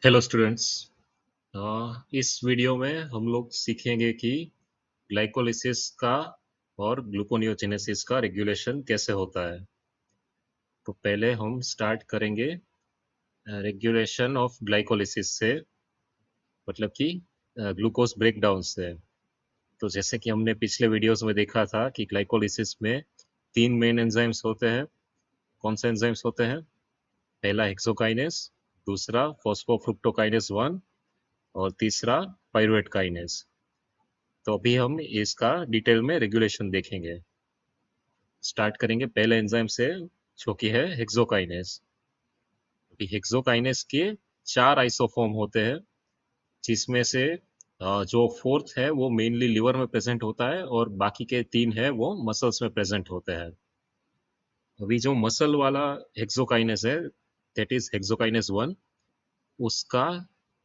Hello students. इस video में हम लोग सीखेंगे कि ग्लाइकोलिसिस का और ग्लूकोनियोजेनेसिस का रेगुलेशन कैसे होता है। तो पहले हम स्टार्ट करेंगे रेगुलेशन ऑफ ग्लाइकोलिसिस से, मतलब कि ग्लूकोज ब्रेकडाउन से। तो जैसे कि हमने पिछले वीडियोस में देखा था कि ग्लाइकोलिसिस में तीन मेन एंजाइम्स होते हैं। कौन से एंजाइम्स होते हैं? पहला हेक्सोकाइनेस, दूसरा फॉस्फोफ्रुक्टोकाइनेस 1 और तीसरा पाइरुवेट काइनेस। तो अभी हम इसका डिटेल में रेगुलेशन देखेंगे। स्टार्ट करेंगे पहले एंजाइम से, जो कि है हेक्सोकाइनेस। अभी हेक्सोकाइनेस के चार आइसोफॉर्म होते हैं, जिसमें से जो फोर्थ है वो मेनली लिवर में प्रेजेंट होता है और बाकी के तीन है वो मसल्स में प्रेजेंट होते हैं। अभी जो मसल वाला हेक्सोकाइनेस है, दैट इज हेक्सोकाइनेस 1, उसका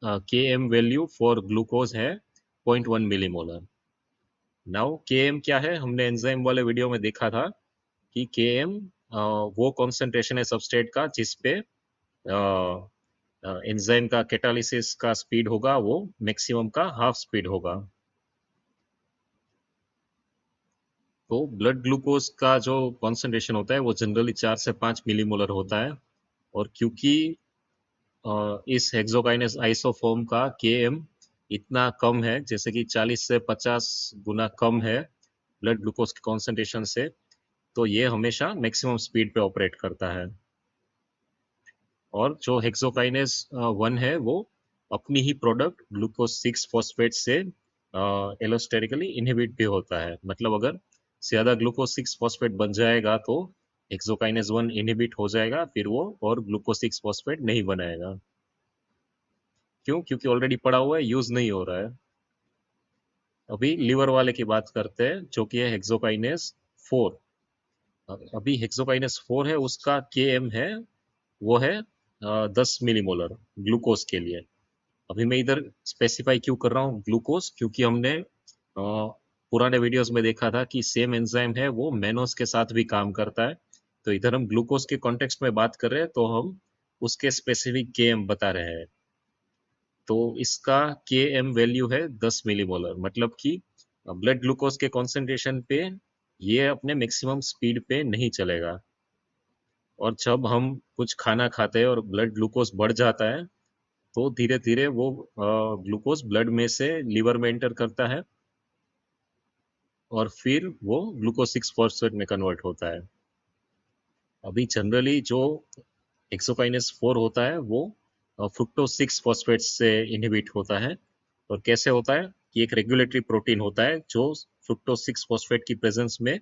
के एम वैल्यू फॉर ग्लूकोज है 0.1 मिलीमोलर। नाउ के एम क्या है? हमने एंजाइम वाले वीडियो में देखा था कि Km वो कॉन्सेंट्रेशन है सबस्ट्रेट का जिस पे एंजाइम का कैटालिसिस का स्पीड होगा वो मैक्सिमम का हाफ स्पीड होगा। तो ब्लड ग्लूकोज का जो कॉन्सेंट्रेशन होता है वो जनरली 4 से 5 मिलीमोलर होता है। और क्योंकि इस हेक्सोकाइनेस आइसोफॉर्म का Km इतना कम है, जैसे कि 40 से 50 गुना कम है ब्लड ग्लूकोज के कॉन्सेंट्रेशन से, तो ये हमेशा मैक्सिमम स्पीड पे ऑपरेट करता है। और जो हेक्सोकाइनेस 1 है वो अपनी ही प्रोडक्ट ग्लूकोज 6 फॉस्फेट से एलोस्टेरिकली इनहिबिट भी होता है। मतलब अगर ज्यादा ग्लूकोज 6 फॉस्फेट बन जाएगा तो हेक्सोकाइनेस 1 इनहिबिट हो जाएगा, फिर वो और ग्लूकोज 6 फॉस्फेट नहीं बनाएगा। क्यों? क्योंकि ऑलरेडी पड़ा हुआ है, यूज नहीं हो रहा है। अभी लिवर वाले की बात करते हैं, जो कि है हेक्सोकाइनेस 4। अभी हेक्सोकाइनेस 4 है, उसका के एम है वो है 10 मिलीमोलर ग्लूकोज के लिए। अभी मैं इधर स्पेसिफाई क्यों कर रहा हूँ ग्लूकोज, क्योंकि हमने पुराने वीडियोस में देखा था कि सेम एंजाइम है वो मेनोस के साथ भी काम करता है। तो इधर हम ग्लूकोज के कॉन्टेक्स्ट में बात कर रहे हैं, तो हम उसके स्पेसिफिक के एम बता रहे हैं। तो इसका के एम वैल्यू है 10 मिलीमोलर, मतलब कि ब्लड ग्लूकोज के कॉन्सेंट्रेशन पे ये अपने मैक्सिमम स्पीड पे नहीं चलेगा। और जब हम कुछ खाना खाते हैं और ब्लड ग्लूकोज बढ़ जाता है, तो धीरे धीरे वो ग्लूकोज ब्लड में से लिवर में एंटर करता है और फिर वो ग्लूकोज 6 फॉस्फेट में कन्वर्ट होता है। अभी जनरली जो हेक्सोकाइनेस 4 होता है वो फ्रुक्टोज 6 फॉस्फेट से इनहिबिट होता है। और कैसे होता है कि एक रेगुलेटरी प्रोटीन होता है जो फ्रुक्टोज 6 फॉस्फेट की प्रेजेंस में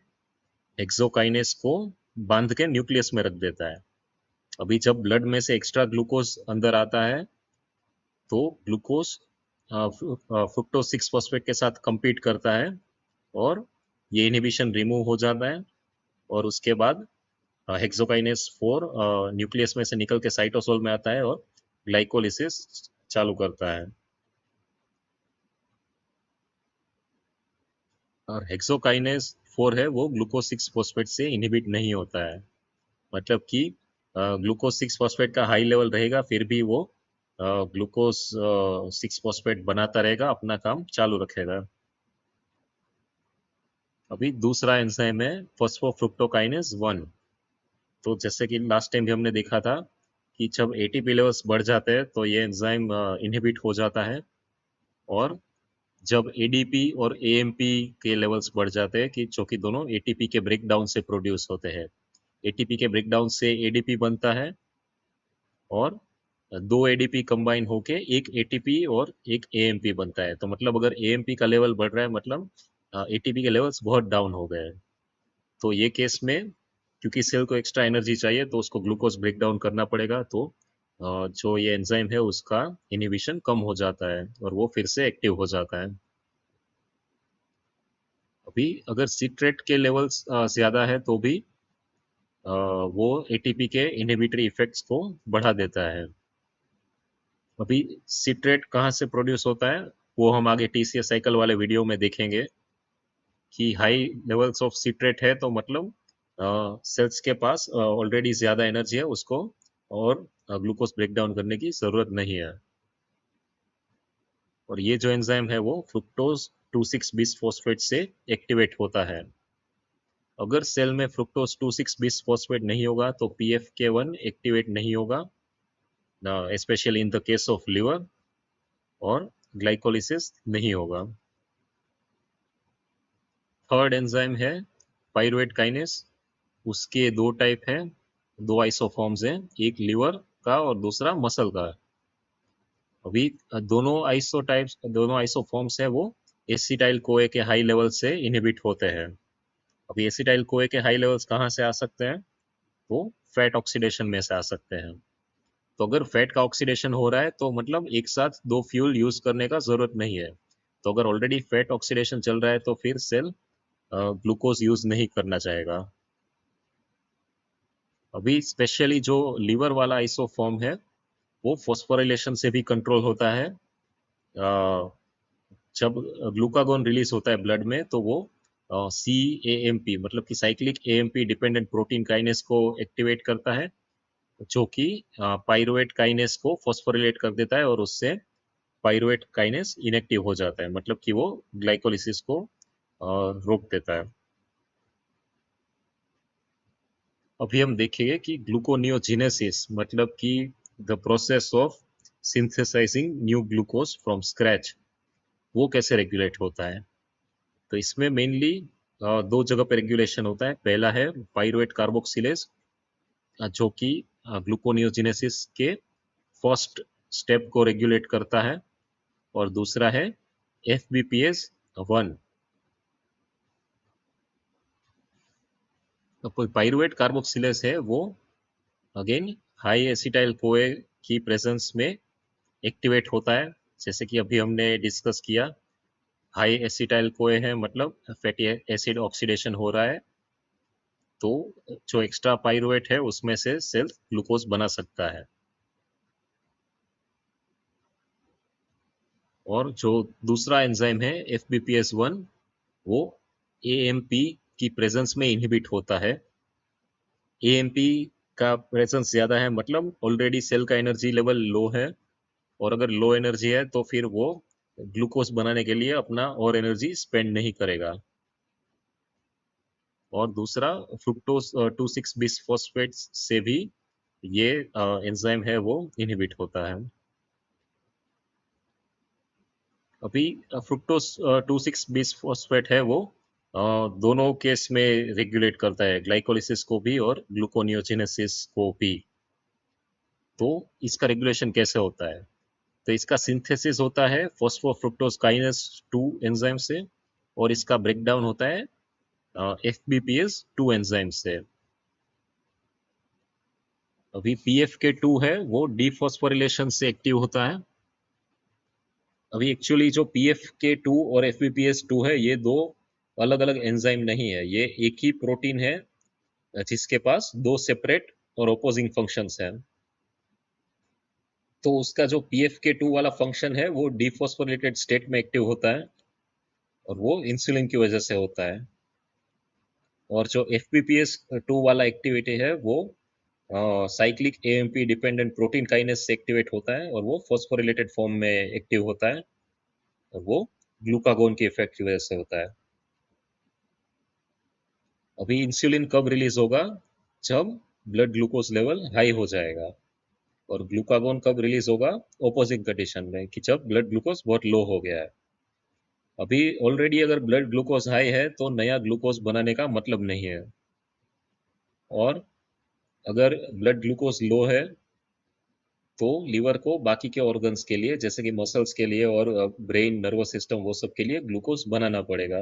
हेक्सोकाइनेस को बांध के न्यूक्लियस में रख देता है। अभी जब ब्लड में से एक्स्ट्रा ग्लूकोज अंदर आता है, तो ग्लूकोज फ्रुक्टोज 6 फॉस्फेट के साथ compete करता है और ये इनहिबिशन रिमूव हो जाता है। और उसके बाद हेक्सोकाइनेस 4 न्यूक्लियस में से निकल के साइटोसोल में आता है और ग्लाइकोलिसिस चालू करता है। और हेक्सोकाइनेस 4 है वो ग्लूकोज 6 फॉस्फेट से इनहिबिट नहीं होता है। मतलब कि ग्लूकोज 6 फॉस्फेट का हाई लेवल रहेगा, फिर भी वो ग्लूकोज 6 फॉस्फेट बनाता रहेगा, अपना काम चालू रखेगा। अभी दूसरा एंजाइम है फॉस्फोफ्रुक्टोकाइनेस 1। तो जैसे कि लास्ट टाइम भी हमने देखा था कि जब एटीपी लेवल्स बढ़ जाते हैं तो ये एंजाइम इनहिबिट हो जाता है। और जब एडीपी और एएमपी के लेवल्स बढ़ जाते हैं, कि जो कि दोनों एटीपी के ब्रेकडाउन से प्रोड्यूस होते हैं, एटीपी के ब्रेकडाउन से एडीपी बनता है और दो एडीपी कंबाइन होके एक एटीपी और एक एएमपी बनता है। तो मतलब अगर एएमपी का लेवल बढ़ रहा है, मतलब एटीपी के लेवल्स बहुत डाउन हो गए हैं। तो ये केस में क्योंकि सेल को एक्स्ट्रा एनर्जी चाहिए तो उसको ग्लूकोज ब्रेक डाउन करना पड़ेगा, तो जो ये एंजाइम है उसका इनहिबिशन कम हो जाता है और वो फिर से एक्टिव हो जाता है। अभी अगर सिट्रेट के लेवल्स ज्यादा है तो भी वो एटीपी के इनहिबिटरी इफेक्ट्स को बढ़ा देता है। अभी सिट्रेट कहाँ से प्रोड्यूस होता है वो हम आगे टीसीएस साइकिल वाले वीडियो में देखेंगे कि हाई लेवल्स ऑफ सिट्रेट है तो मतलब सेल्स के पास ऑलरेडी ज्यादा एनर्जी है, उसको और ग्लूकोज ब्रेक डाउन करने की जरूरत नहीं है। और ये जो एंजाइम है वो फ्रुक्टोज 2,6 बिसफॉस्फेट से एक्टिवेट होता है। अगर सेल में फ्रुक्टोज 2,6 बिसफॉस्फेट नहीं होगा तो PFK1 एक्टिवेट नहीं होगा, specially in the case of liver, और ग्लाइकोलिसिस नहीं होगा। थर्ड एंजाइम है पाइरुवेट काइनेस। उसके दो टाइप है, दो आइसोफॉर्म्स हैं, एक लिवर का और दूसरा मसल का। अभी दोनों आइसोफॉर्म्स है वो एसिटाइल कोए के हाई लेवल से इनहिबिट होते हैं। अभी एसिटाइल कोए के हाई लेवल्स कहाँ से आ सकते हैं? वो फैट ऑक्सीडेशन में से आ सकते हैं। तो अगर फैट का ऑक्सीडेशन हो रहा है तो मतलब एक साथ दो फ्यूल यूज करने का जरूरत नहीं है। तो अगर ऑलरेडी फैट ऑक्सीडेशन चल रहा है तो फिर सेल ग्लूकोज यूज नहीं करना चाहेगा। अभी स्पेशली जो लिवर वाला आइसोफॉर्म है वो फॉस्फोराइलेशन से भी कंट्रोल होता है। जब ग्लूकागोन रिलीज होता है ब्लड में तो वो CAMP मतलब कि cyclic AMP dependent protein kinase को एक्टिवेट करता है, जो कि पाइरुवेट काइनेस को फॉस्फोरिलेट कर देता है और उससे पाइरुवेट काइनेस इनएक्टिव हो जाता है, मतलब कि वो ग्लाइकोलिसिस को रोक देता है। अभी हम देखेंगे कि ग्लूकोनियोजेनेसिस मतलब कि the process of synthesising new glucose from scratch, वो कैसे रेगुलेट होता है। तो इसमें मेनली दो जगह पे रेगुलेशन होता है। पहला है पाइरुवेट कार्बोक्सिलेज, जो कि ग्लूकोनियोजेनेसिस के फर्स्ट स्टेप को रेगुलेट करता है, और दूसरा है FBPS1। तो पाइरुवेट कार्बोक्सिलेज है वो अगेन हाई एसिटाइल कोए की प्रेजेंस में एक्टिवेट होता है। जैसे कि अभी हमने डिस्कस किया, हाई एसिटाइल कोए है मतलब फैटी एसिड ऑक्सीडेशन हो रहा है, तो जो एक्स्ट्रा पाइरुवेट है उसमें से सेल ग्लूकोज बना सकता है। और जो दूसरा एंजाइम है FBPS1, वो AMP की प्रेजेंस में इनहिबिट होता है। AMP का प्रेजेंस ज्यादा है मतलब ऑलरेडी सेल का एनर्जी लेवल लो है, और अगर लो एनर्जी है तो फिर वो ग्लूकोज बनाने के लिए अपना और एनर्जी स्पेंड नहीं करेगा। और दूसरा फ्रुक्टोज 2,6 बिसफॉस्फेट से भी ये एंजाइम है वो इनहिबिट होता है। अभी फ्रुक्टोज 2,6 बिसफॉस्फेट है वो दोनों केस में रेगुलेट करता है, ग्लाइकोलिसिस को भी और ग्लूकोनियोजेनेसिस को भी। तो इसका रेगुलेशन कैसे होता है? तो इसका सिंथेसिस होता है फॉस्फोफ्रुक्टोज काइनेस 2 एंजाइम से, और इसका ब्रेकडाउन होता है FBPS2 एंजाइम से। अभी PFK2 है वो डीफॉस्फोरिलेशन से एक्टिव होता है। अभी एक्चुअली जो PFK2 और FBPS2 है ये दो अलग अलग एंजाइम नहीं है, ये एक ही प्रोटीन है जिसके पास दो सेपरेट और ओपोजिंग फंक्शंस हैं। तो उसका जो PFK2 वाला फंक्शन है वो डीफॉस्फोरिलेटेड स्टेट में एक्टिव होता है, और वो इंसुलिन की वजह से होता है। और जो FBPS2 वाला एक्टिविटी है वो cyclic AMP dependent protein kinase से एक्टिवेट होता है, और वो फॉस्फोरिलेटेड फॉर्म में एक्टिव होता है, और वो ग्लूकागोन की इफेक्ट की वजह से होता है। अभी इंसुलिन कब रिलीज होगा? जब ब्लड ग्लूकोज लेवल हाई हो जाएगा। और ग्लूकागोन कब रिलीज होगा? ऑपोजिट कंडीशन में, कि जब ब्लड ग्लूकोज बहुत लो हो गया है। अभी ऑलरेडी अगर ब्लड ग्लूकोज हाई है तो नया ग्लूकोज बनाने का मतलब नहीं है। और अगर ब्लड ग्लूकोज लो है तो लीवर को बाकी के ऑर्गन्स के लिए, जैसे कि मसल्स के लिए और ब्रेन नर्वस सिस्टम, वो सब के लिए ग्लूकोज बनाना पड़ेगा।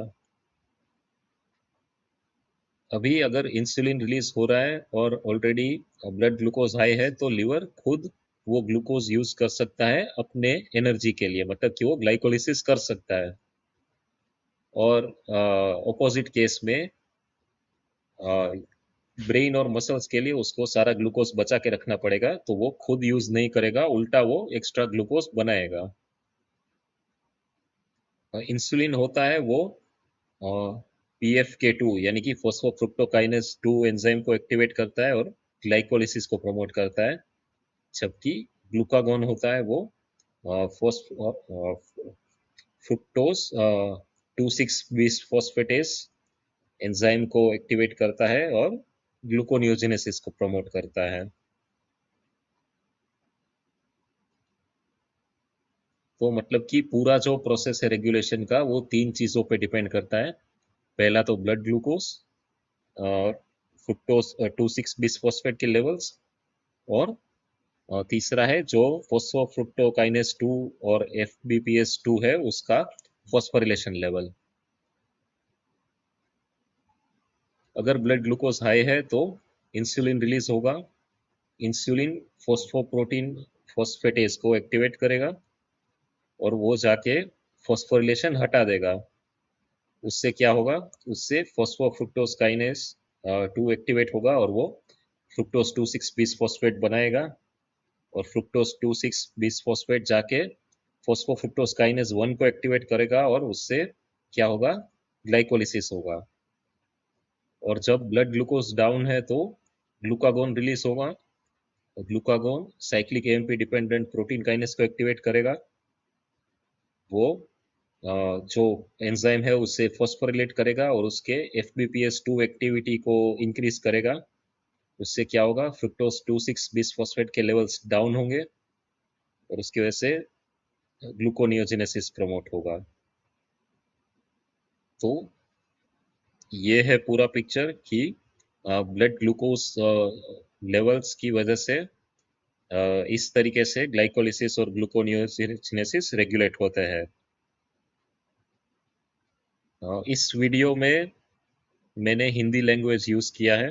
अभी अगर इंसुलिन रिलीज हो रहा है और ऑलरेडी ब्लड ग्लूकोज हाई है तो लीवर खुद वो ग्लूकोज यूज कर सकता है अपने एनर्जी के लिए, मतलब कि वो ग्लाइकोलिसिस कर सकता है। और ऑपोजिट केस में ब्रेन और मसल्स के लिए उसको सारा ग्लूकोज बचा के रखना पड़ेगा, तो वो खुद यूज नहीं करेगा, उल्टा वो एक्स्ट्रा ग्लूकोज बनाएगा। इंसुलिन होता है वो PFK2 यानी कि फॉस्फोफ्रुक्टोकाइनेस 2 एंजाइम को एक्टिवेट करता है और ग्लाइकोलिसिस को प्रमोट करता है, जबकि ग्लूकागोन होता है वो फ्रुक्टोज 2,6 बिस फॉस्फेटेस एंजाइम को एक्टिवेट करता है और ग्लूकोनियोजेनेसिस को प्रमोट करता है। तो मतलब कि पूरा जो प्रोसेस है रेगुलेशन का वो तीन चीज़ों पे डिपेंड करता है। पहला तो ब्लड ग्लूकोज और फ्रुक्टोज 2,6 बिसफॉस्फेट के लेवल्स, और तीसरा है जो फोस्फोफ्रुक्टोकाइनेस 2 और एफबीपीएस 2 है उसका फॉस्फोरिलेशन लेवल। अगर ब्लड ग्लूकोज हाई है तो इंसुलिन रिलीज होगा। इंसुलिन फोस्फोप्रोटीन फॉस्फेटेज को एक्टिवेट करेगा और वो जाके फॉस्फोरिलेशन हटा देगा। उससे क्या होगा, उससे फॉस्फोफ्रुक्टोज काइनेस 2 एक्टिवेट होगा और वो फ्रुक्टोज 2,6 बिसफॉस्फेट बनाएगा, और फ्रुक्टोज 2,6 बिसफॉस्फेट जाके फॉस्फोफ्रुक्टोज काइनेस 1 को एक्टिवेट करेगा और उससे क्या होगा, ग्लाइकोलिसिस होगा। और जब ब्लड ग्लूकोज डाउन है तो ग्लूकागोन रिलीज होगा। Glucagon cyclic AMP dependent protein kinase को एक्टिवेट करेगा। वो जो एंजाइम है उससे फॉस्फोरिलेट करेगा और उसके एफबीपीएस 2 एक्टिविटी को इंक्रीज करेगा। उससे क्या होगा, फ्रुक्टोज 2,6 बिसफॉस्फेट के लेवल्स डाउन होंगे और उसकी वजह से ग्लूकोनियोजेनेसिस प्रमोट होगा। तो ये है पूरा पिक्चर कि ब्लड ग्लूकोज लेवल्स की वजह से इस तरीके से ग्लाइकोलिसिस और ग्लूकोनियोजेनेसिस रेगुलेट होते हैं। इस वीडियो में मैंने हिंदी लैंग्वेज यूज़ किया है।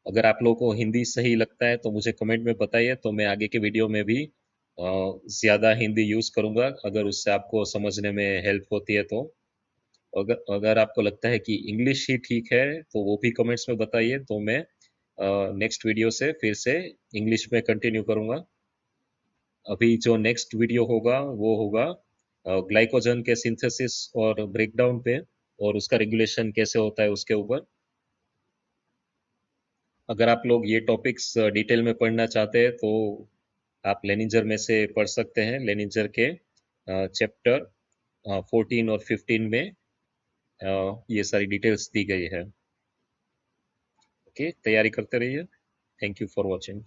अगर आप लोगों को हिंदी सही लगता है तो मुझे कमेंट में बताइए, तो मैं आगे के वीडियो में भी ज़्यादा हिंदी यूज़ करूँगा अगर उससे आपको समझने में हेल्प होती है तो। अगर अगर आपको लगता है कि इंग्लिश ही ठीक है तो वो भी कमेंट्स में बताइए, तो मैं नेक्स्ट वीडियो से फिर से इंग्लिश में कंटिन्यू करूँगा। अभी जो नेक्स्ट वीडियो होगा वो होगा ग्लाइकोजन के सिंथेसिस और ब्रेकडाउन पे और उसका रेगुलेशन कैसे होता है उसके ऊपर। अगर आप लोग ये टॉपिक्स डिटेल में पढ़ना चाहते हैं तो आप लेनिंजर में से पढ़ सकते हैं। लेनिंजर के चैप्टर 14 और 15 में ये सारी डिटेल्स दी गई है। ओके, तैयारी करते रहिए। Thank you for watching.